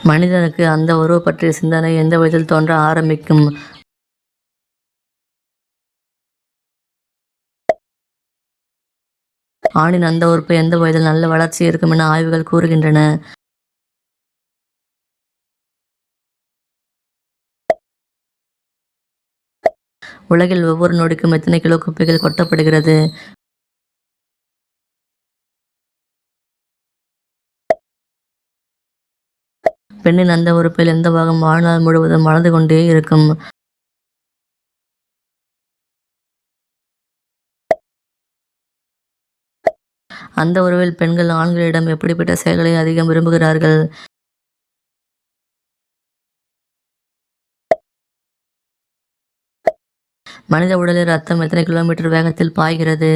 மனிதனுக்கு அந்த உறவு பற்றிய சிந்தனை எந்த வயதில் தோன்ற ஆரம்பிக்கும்? ஆணின் அந்த உறுப்பு எந்த வயதில் நல்ல வளர்ச்சி இருக்கும் என ஆய்வுகள் கூறுகின்றன? உலகில் ஒவ்வொரு நொடிக்கும் எத்தனை கிலோ குப்பைகள் கொட்டப்படுகிறது? பெண்ணின் அந்த உறுப்பில் எந்த பாகம் வாழ்நாள் முழுவதும் வளர்ந்து கொண்டே இருக்கும்? அந்த உறவில் பெண்கள் ஆண்களிடம் எப்படிப்பட்ட செயல்களை அதிகம் விரும்புகிறார்கள்? மனித உடலில் ரத்தம் எத்தனை கிலோமீட்டர் வேகத்தில் பாய்கிறது?